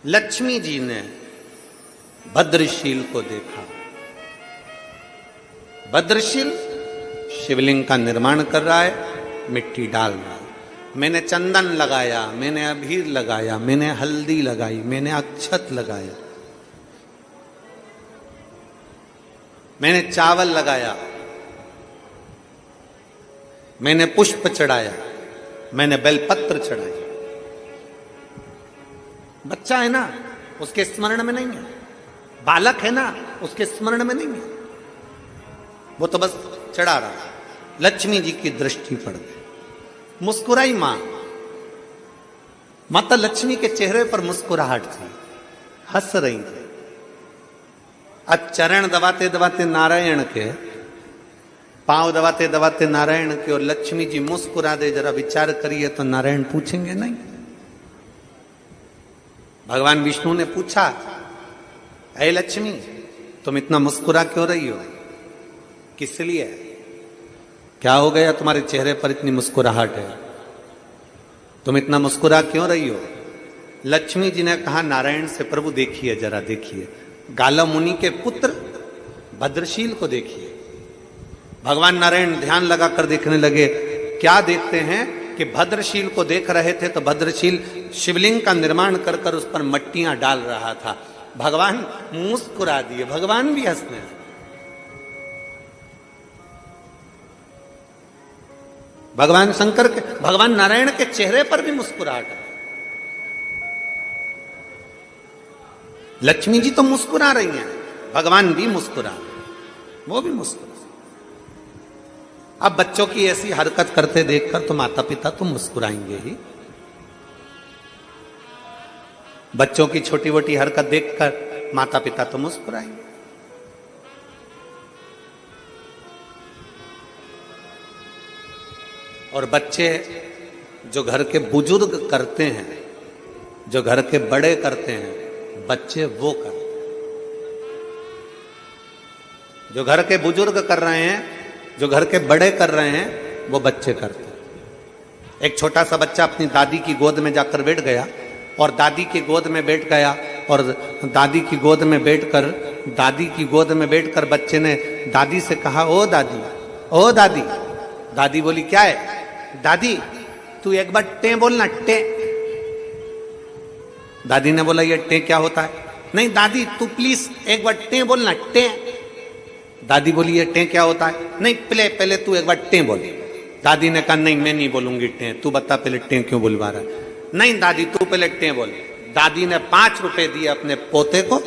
Speaker 1: लक्ष्मी जी ने भद्रशील को देखा। भद्रशील शिवलिंग का निर्माण कर रहा है, मिट्टी डाल रहा है। मैंने चंदन लगाया, मैंने अबीर लगाया, मैंने हल्दी लगाई, मैंने अक्षत लगाया, मैंने चावल लगाया, मैंने पुष्प चढ़ाया, मैंने बेलपत्र चढ़ाया। बच्चा है ना, उसके स्मरण में नहीं है। बालक है ना, उसके स्मरण में नहीं है। वो तो बस चढ़ा रहा। लक्ष्मी जी की दृष्टि पड़ गई, मुस्कुराई मां। माता लक्ष्मी के चेहरे पर मुस्कुराहट थी, हंस रही थी। आज चरण दबाते दबाते नारायण के, पांव दबाते दबाते नारायण के, और लक्ष्मी जी मुस्कुरा दे, जरा विचार करिए तो नारायण पूछेंगे नहीं? भगवान विष्णु ने पूछा, ऐ लक्ष्मी तुम इतना मुस्कुरा क्यों रही हो? किस लिए? क्या हो गया तुम्हारे चेहरे पर इतनी मुस्कुराहट है? तुम इतना मुस्कुरा क्यों रही हो? लक्ष्मी जी ने कहा नारायण से, प्रभु देखिए, जरा देखिए, गाला मुनि के पुत्र भद्रशील को देखिए। भगवान नारायण ध्यान लगाकर देखने लगे। क्या देखते हैं कि भद्रशील को देख रहे थे तो भद्रशील शिवलिंग का निर्माण कर कर उस पर मट्टियां डाल रहा था। भगवान मुस्कुरा दिए, भगवान भी हंसने लगे। भगवान शंकर के, भगवान नारायण के चेहरे पर भी मुस्कुराहट है। लक्ष्मी जी तो मुस्कुरा रही हैं, भगवान भी मुस्कुरा रहे, वो भी मुस्कुरा। अब बच्चों की ऐसी हरकत करते देखकर तो माता पिता तो मुस्कुराएंगे ही। बच्चों की छोटी मोटी हरकत देखकर माता पिता तो मुस्कुराएंगे। और बच्चे जो घर के बुजुर्ग करते हैं, जो घर के बड़े करते हैं, बच्चे वो करते हैं। जो घर के बुजुर्ग कर रहे हैं, जो घर के बड़े कर रहे हैं, वो बच्चे करते हैं। एक छोटा सा बच्चा अपनी दादी की गोद में जाकर बैठ गया, और दादी की गोद में बैठ गया, और दादी की गोद में बैठकर बच्चे ने दादी से कहा, ओ दादी, ओ दादी। दादी बोली, क्या है? दादी तू एक बार टे बोलना, टे। दादी ने बोला, ये टे क्या होता है? नहीं दादी तू प्लीज एक बार टे बोलना, टे। दादी बोली, ये टे क्या होता है? नहीं पहले तू एक बार टे बोल। दादी ने कहा, नहीं मैं नहीं बोलूंगी टे, तू बता पहले टे क्यों बुलवा रहा है? नहीं दादी तू पहले टे बोल। दादी ने 5 रुपए दिए अपने पोते को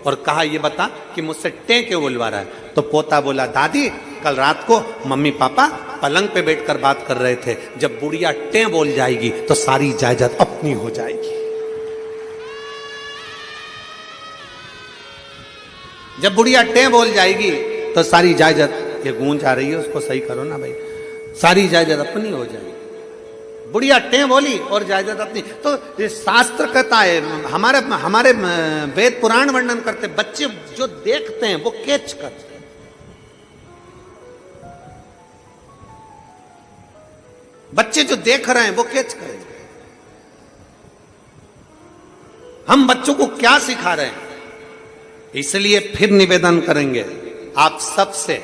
Speaker 1: और कहा, ये बता कि मुझसे टे क्यों बुलवा रहा है? तो पोता बोला, दादी कल रात को मम्मी पापा पलंग पे बैठकर बात कर रहे थे, जब बुढ़िया टे बोल जाएगी तो सारी जायदाद अपनी हो जाएगी। जब बुढ़िया टे बोल जाएगी तो सारी जायदाद, ये गूंज आ रही है उसको सही करो ना भाई, सारी जायदाद अपनी हो जाएगी। बुढ़िया टे बोली और जायदाद अपनी। तो ये शास्त्र कहता है, हमारे वेद पुराण वर्णन करते, बच्चे जो देखते हैं वो कैच करते हैं। बच्चे जो देख रहे हैं वो कैच करेंगे। हम बच्चों को क्या सिखा रहे हैं? इसलिए फिर निवेदन करेंगे आप सबसे,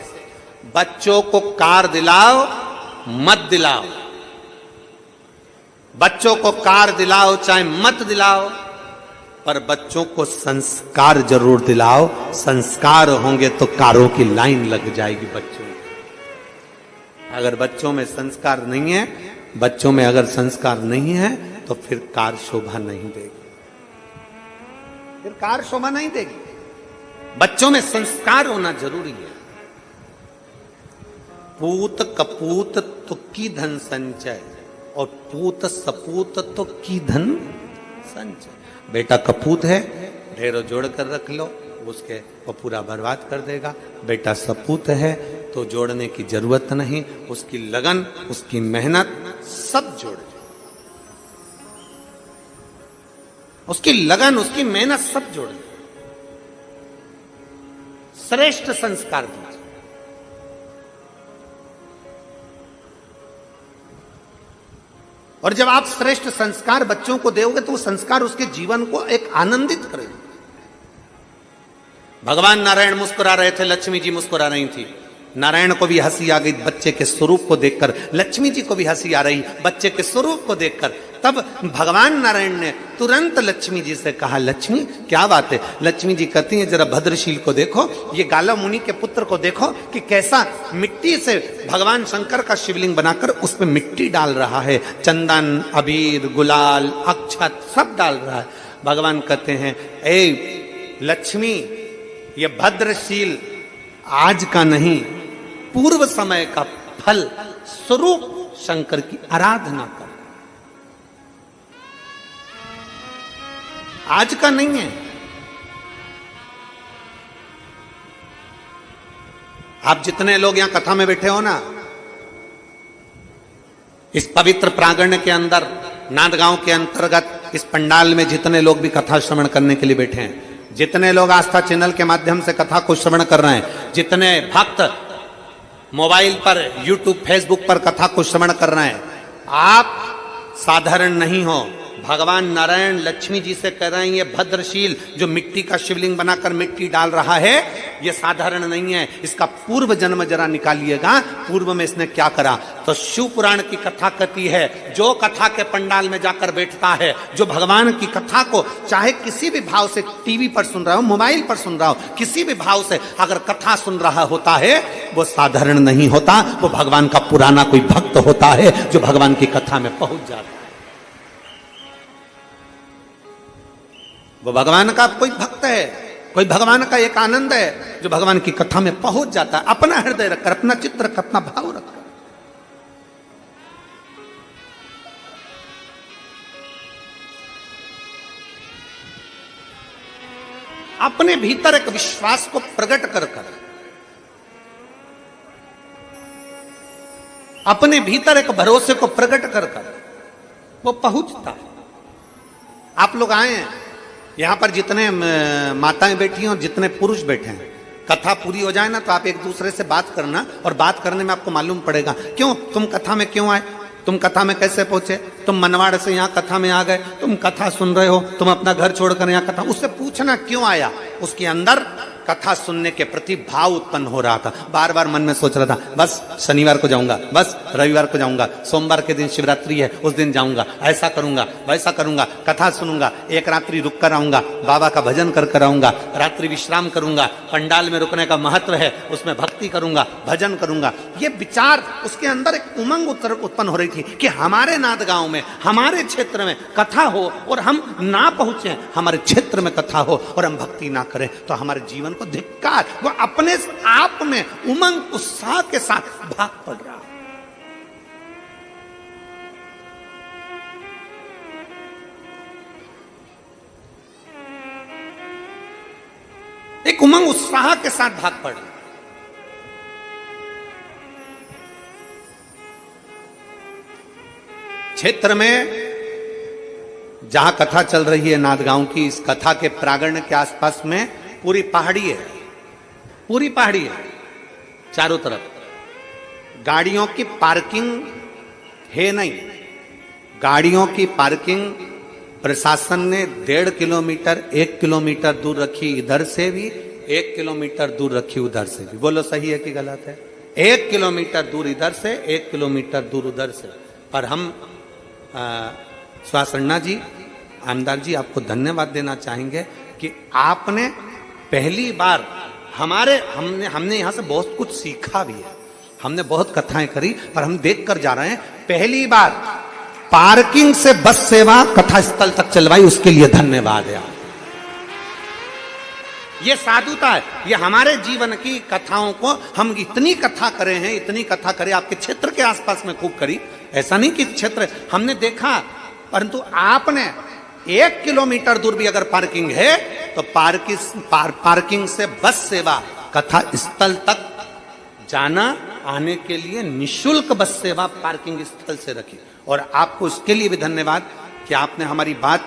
Speaker 1: बच्चों को कार दिलाओ मत दिलाओ, बच्चों को कार दिलाओ चाहे मत दिलाओ, पर बच्चों को संस्कार जरूर दिलाओ। संस्कार होंगे तो कारों की लाइन लग जाएगी बच्चों में। अगर बच्चों में संस्कार नहीं है, बच्चों में अगर संस्कार नहीं है तो फिर कार शोभा नहीं देगी, फिर कार शोभा नहीं देगी। बच्चों में संस्कार होना जरूरी है। पूत कपूत तो की धन संचय, और पूत सपूत तो की धन संचय। बेटा कपूत है, ढेरों जोड़ कर रख लो, उसके वो पूरा बर्बाद कर देगा। बेटा सपूत है तो जोड़ने की जरूरत नहीं, उसकी लगन, उसकी मेहनत सब जोड़ दो। उसकी लगन, उसकी मेहनत सब जोड़ दो। श्रेष्ठ संस्कार दीजिए। और जब आप श्रेष्ठ संस्कार बच्चों को दोगे तो वो संस्कार उसके जीवन को एक आनंदित करेगा। भगवान नारायण मुस्कुरा रहे थे, लक्ष्मी जी मुस्कुरा रही थी। नारायण को भी हंसी आ गई बच्चे के स्वरूप को देखकर, लक्ष्मी जी को भी हंसी आ रही बच्चे के स्वरूप को देखकर। तब भगवान नारायण ने तुरंत लक्ष्मी जी से कहा, लक्ष्मी क्या बात है? लक्ष्मी जी कहती हैं, जरा भद्रशील को देखो, ये गाला मुनि के पुत्र को देखो कि कैसा मिट्टी से भगवान शंकर का शिवलिंग बनाकर उसमें मिट्टी डाल रहा है, चंदन, अबीर, गुलाल, अक्षत सब डाल रहा है। भगवान कहते हैं, ए लक्ष्मी, ये भद्रशील आज का नहीं, पूर्व समय का फल स्वरूप शंकर की आराधना कर। आज का नहीं है। आप जितने लोग यहां कथा में बैठे हो ना, इस पवित्र प्रांगण के अंदर, नांदगांव के अंतर्गत इस पंडाल में जितने लोग भी कथा श्रवण करने के लिए बैठे हैं, जितने लोग आस्था चैनल के माध्यम से कथा को श्रवण कर रहे हैं, जितने भक्त मोबाइल पर, यूट्यूब, फेसबुक पर कथा को श्रवण कर रहे हैं, आप साधारण नहीं हो। भगवान नारायण लक्ष्मी जी से कह रहे हैं, ये भद्रशील जो मिट्टी का शिवलिंग बनाकर मिट्टी डाल रहा है, ये साधारण नहीं है, इसका पूर्व जन्म जरा निकालिएगा, पूर्व में इसने क्या करा। तो शिव पुराण की कथा कहती है, जो कथा के पंडाल में जाकर बैठता है, जो भगवान की कथा को चाहे किसी भी भाव से टीवी पर सुन रहा हो, मोबाइल पर सुन रहा हो, किसी भी भाव से अगर कथा सुन रहा होता है, वो साधारण नहीं होता, वो भगवान का पुराना कोई भक्त होता है जो भगवान की कथा में पहुंच जाता है। वो भगवान का कोई भक्त है, कोई भगवान का एक आनंद है जो भगवान की कथा में पहुंच जाता है, अपना हृदय रखकर, अपना चित्र रखकर, अपना भाव रखकर। अपने भीतर एक विश्वास को प्रकट कर कर, अपने भीतर एक भरोसे को प्रकट कर कर वो पहुंचता है। आप लोग आए हैं यहां पर, जितने माताएं बैठी हैं और जितने पुरुष बैठे हैं, कथा पूरी हो जाए ना तो आप एक दूसरे से बात करना, और बात करने में आपको मालूम पड़ेगा क्यों तुम कथा में क्यों आए, तुम कथा में कैसे पहुंचे, तुम मनवाड़ से यहां कथा में आ गए, तुम कथा सुन रहे हो, तुम अपना घर छोड़कर यहां कथा, उससे पूछना क्यों आया। उसके अंदर कथा सुनने के प्रति भाव उत्पन्न हो रहा था। बार बार मन में सोच रहा था, बस शनिवार को जाऊंगा, बस रविवार को जाऊंगा, सोमवार के दिन शिवरात्रि है उस दिन जाऊंगा, ऐसा करूंगा, वैसा करूंगा, कथा सुनूंगा, एक रात्रि रुक कर आऊंगा, बाबा का भजन कर कर आऊंगा, रात्रि विश्राम करूंगा, पंडाल में रुकने का महत्व है, उसमें भक्ति करूंगा, भजन करूंगा। ये विचार उसके अंदर एक उमंग उत्पन्न हो रही थी कि हमारे नांदगांव में, हमारे क्षेत्र में कथा हो और हम ना पहुंचे, हमारे क्षेत्र में कथा हो और हम भक्ति ना करें तो हमारे जीवन को धिक्कार। वो अपने आप में उमंग उत्साह के साथ भाग पड़ रहा है। एक उमंग उत्साह के साथ भाग पड़ रहा है। क्षेत्र में जहां कथा चल रही है नांदगांव की, इस कथा के प्रांगण के आसपास में पूरी पहाड़ी है, पूरी पहाड़ी है, चारों तरफ गाड़ियों की पार्किंग है नहीं। गाड़ियों की पार्किंग प्रशासन ने 1.5 किलोमीटर, 1 किलोमीटर दूर रखी, इधर से भी 1 किलोमीटर दूर रखी, उधर से भी। बोलो सही है कि गलत है? 1 किलोमीटर दूर इधर से, 1 किलोमीटर दूर उधर से। पर हम सुहास अन्ना जी, आमदार जी, आपको धन्यवाद देना चाहेंगे कि आपने पहली बार हमने यहां से बहुत कुछ सीखा भी है, हमने बहुत कथाएं करी, पर हम देख कर जा रहे हैं, पहली बार पार्किंग से बस सेवा कथा स्थल तक चलवाई, उसके लिए धन्यवाद है। ये साधुता है, ये हमारे जीवन की कथाओं को हम इतनी कथा करे हैं, इतनी कथा करे, आपके क्षेत्र के आसपास में खूब करी। ऐसा नहीं कि क्षेत्र हमने देखा, परंतु आपने 1 किलोमीटर दूर भी अगर पार्किंग है तो पार्किंग से बस सेवा कथा स्थल तक जाना आने के लिए निशुल्क बस सेवा पार्किंग स्थल से रखी। और आपको उसके लिए भी धन्यवाद कि आपने हमारी बात,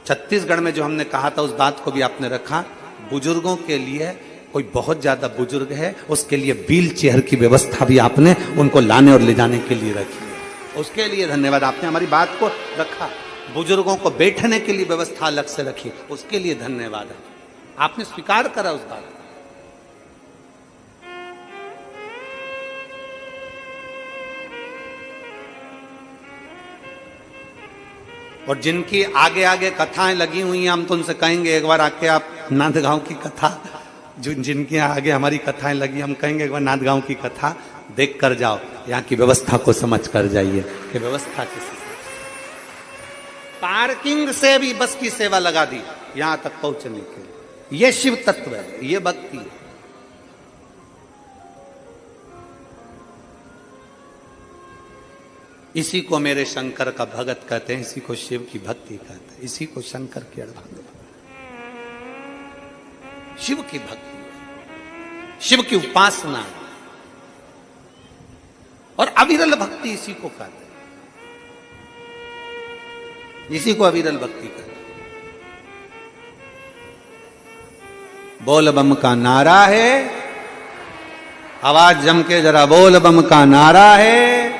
Speaker 1: छत्तीसगढ़ में जो हमने कहा था उस बात को भी आपने रखा। बुजुर्गों के लिए, कोई बहुत ज्यादा बुजुर्ग है, उसके लिए व्हील चेयर की व्यवस्था भी आपने उनको लाने और ले जाने के लिए रखी है, उसके लिए धन्यवाद। आपने हमारी बात को रखा, बुजुर्गों को बैठने के लिए व्यवस्था अलग से रखी, उसके लिए धन्यवाद है। आपने स्वीकार करा उस बात। और जिनकी आगे आगे कथाएं लगी हुई हैं, हम तो उनसे कहेंगे एक बार आके आप नांदगांव की कथा, जिनके आगे हमारी कथाएं लगी, हम कहेंगे एक बार नांदगांव की कथा देख कर जाओ, यहाँ की व्यवस्था को समझ कर जाइए कि व्यवस्था किसी। पार्किंग से भी बस की सेवा लगा दी यहां तक पहुंचने के लिए। ये शिव तत्व है, ये भक्ति है। इसी को मेरे शंकर का भगत कहते हैं, इसी को शिव की भक्ति कहते हैं, इसी को शंकर की अर्धांगिनी। शिव की भक्ति है, शिव की उपासना है, और अविरल भक्ति इसी को कहते हैं, इसी को अविरल भक्ति कहते हैं। बोल बम का नारा है, आवाज जम के जरा बोल बम का नारा है,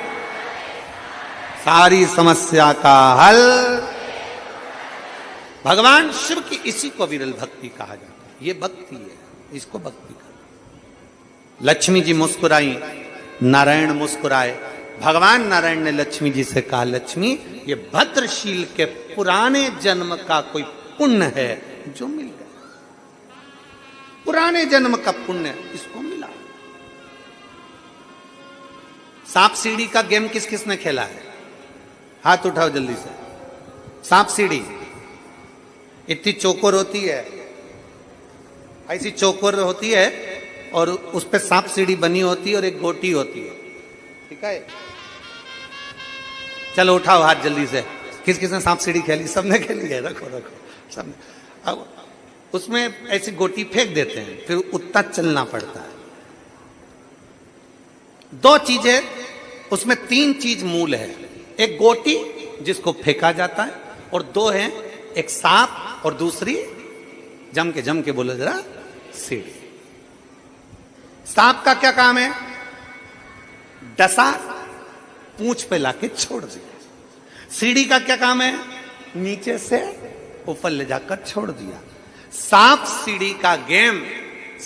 Speaker 1: सारी समस्या का हल। भगवान शिव की इसी को विरल भक्ति कहा जाता है। ये भक्ति है, इसको भक्ति कहते। लक्ष्मी जी मुस्कुराई, नारायण मुस्कुराए। भगवान नारायण ने लक्ष्मी जी से कहा, लक्ष्मी ये भद्रशील के पुराने जन्म का कोई पुण्य है जो मिल गया, पुराने जन्म का पुण्य इसको मिला। सांप सीढ़ी का गेम किस किस ने खेला है? हाथ उठाओ जल्दी से। सांप सीढ़ी इतनी चौकोर होती है, ऐसी चौकोर होती है, और उस पे सांप सीढ़ी बनी होती है और एक गोटी होती है, ठीक है? चलो उठाओ हाथ जल्दी से। किस किस ने सांप सीढ़ी खेली? सबने खेली है, रखो रखो सबने। अब उसमें ऐसी गोटी फेंक देते हैं, फिर उतना चलना पड़ता है। दो चीजें उसमें, तीन चीज मूल है। एक गोटी जिसको फेंका जाता है, और दो है, एक सांप और दूसरी जम के बोलो जरा, सीढ़ी। सांप का क्या काम है? डसा, पूंछ पे लाके छोड़ दिया। सीढ़ी का क्या काम है? नीचे से ऊपर ले जाकर छोड़ दिया। सांप सीढ़ी का गेम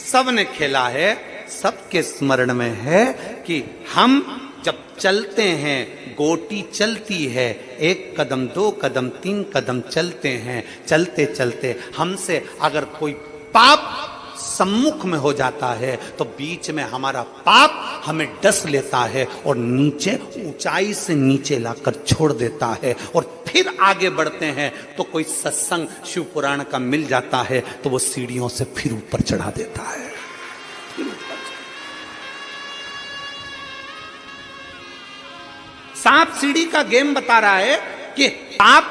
Speaker 1: सबने खेला है, सबके स्मरण में है कि हम जब चलते हैं, गोटी चलती है, एक कदम, दो कदम, तीन कदम चलते हैं, चलते चलते हमसे अगर कोई पाप सम्मुख में हो जाता है तो बीच में हमारा पाप हमें डस लेता है और नीचे, ऊंचाई से नीचे लाकर छोड़ देता है। और फिर आगे बढ़ते हैं तो कोई सत्संग शिव पुराण का मिल जाता है तो वो सीढ़ियों से फिर ऊपर चढ़ा देता है। सांप सीढ़ी का गेम बता रहा है कि पाप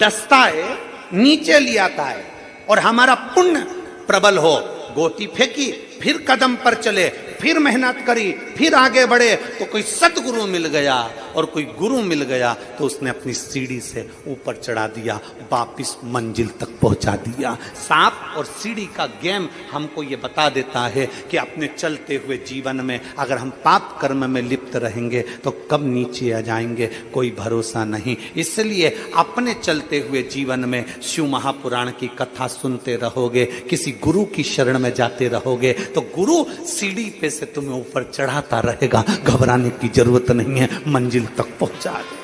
Speaker 1: डसता है, नीचे ले आता है, और हमारा पुण्य प्रबल हो। गोटी फेंकी, फिर कदम पर चले, फिर मेहनत करी, फिर आगे बढ़े तो कोई सतगुरु मिल गया, और कोई गुरु मिल गया तो उसने अपनी सीढ़ी से ऊपर चढ़ा दिया, वापिस मंजिल तक पहुंचा दिया। सांप और सीढ़ी का गेम हमको ये बता देता है कि अपने चलते हुए जीवन में अगर हम पाप कर्म में लिप्त रहेंगे तो कब नीचे आ जाएंगे कोई भरोसा नहीं। इसलिए अपने चलते हुए जीवन में शिव महापुराण की कथा सुनते रहोगे, किसी गुरु की शरण में जाते रहोगे तो गुरु सीढ़ी पे से तुम्हें ऊपर चढ़ाता रहेगा। घबराने की जरूरत नहीं है, मंजिल तक पहुंचा दे।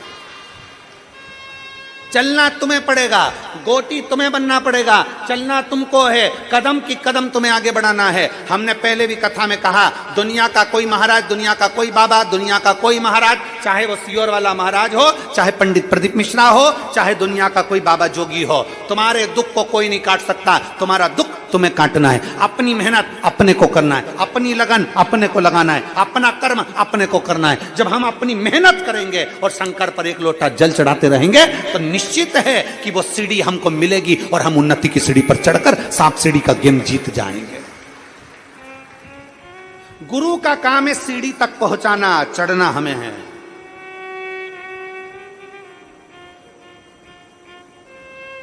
Speaker 1: चलना तुम्हें पड़ेगा, गोटी तुम्हें बनना पड़ेगा, चलना तुमको है, कदम की कदम तुम्हें आगे बढ़ाना है। हमने पहले भी कथा में कहा, दुनिया का कोई महाराज, दुनिया का कोई बाबा, दुनिया का कोई महाराज, चाहे वो सियोर वाला महाराज हो, चाहे पंडित प्रदीप मिश्रा हो, चाहे दुनिया का कोई बाबा जोगी हो, तुम्हारे दुख को कोई नहीं काट सकता। तुम्हारा दुख तुम्हें काटना है, अपनी मेहनत अपने को करना है, अपनी लगन अपने को लगाना है, अपना कर्म अपने को करना है। जब हम अपनी मेहनत करेंगे और शंकर पर एक लोटा जल चढ़ाते रहेंगे तो निश्चित है कि वो सीढ़ी हमको मिलेगी और हम उन्नति की सीढ़ी पर चढ़कर सांप सीढ़ी का गेम जीत जाएंगे। गुरु का काम है सीढ़ी तक पहुंचाना, चढ़ना हमें है।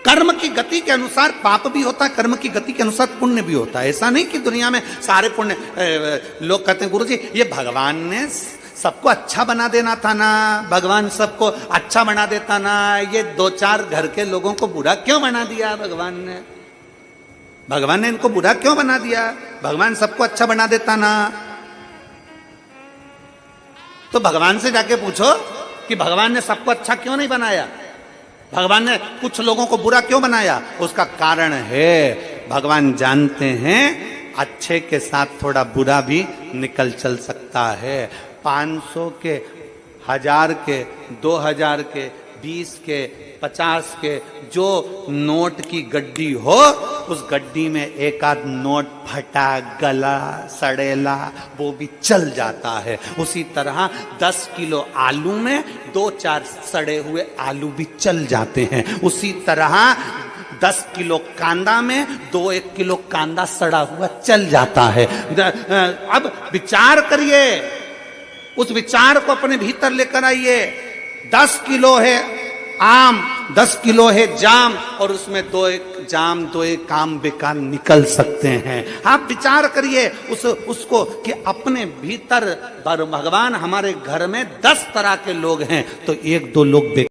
Speaker 1: कर्म की गति के अनुसार पाप भी होता है, कर्म की गति के अनुसार पुण्य भी होता है। ऐसा नहीं कि दुनिया में सारे पुण्य, लोग कहते हैं गुरुजी ये भगवान ने सबको अच्छा बना देना था ना, भगवान सबको अच्छा बना देता ना, ये दो चार घर के लोगों को बुरा क्यों बना दिया भगवान ने? भगवान ने इनको बुरा क्यों बना दिया? भगवान सबको अच्छा बना देता ना। तो भगवान से जाके पूछो कि भगवान ने सबको अच्छा क्यों नहीं बनाया, भगवान ने कुछ लोगों को बुरा क्यों बनाया? उसका कारण है भगवान जानते हैं अच्छे के साथ थोड़ा बुरा भी निकल चल सकता है। 500 के, 1000 के, 2000 के, 20 के 50 के जो नोट की गड्डी हो, उस गड्डी में एक आध नोट फटा गला सड़ेला वो भी चल जाता है। उसी तरह 10 किलो आलू में 2-4 सड़े हुए आलू भी चल जाते हैं। उसी तरह 10 किलो कांदा में 2-1 किलो कांदा सड़ा हुआ चल जाता है। अब विचार करिए, उस विचार को अपने भीतर लेकर आइए। 10 किलो है आम, 10 किलो है जाम, और उसमें 2-1 जाम 2-1 आम बेकार निकल सकते हैं। आप विचार करिए उसको कि अपने भीतर भगवान हमारे घर में 10 तरह के लोग हैं, तो 1-2 लोग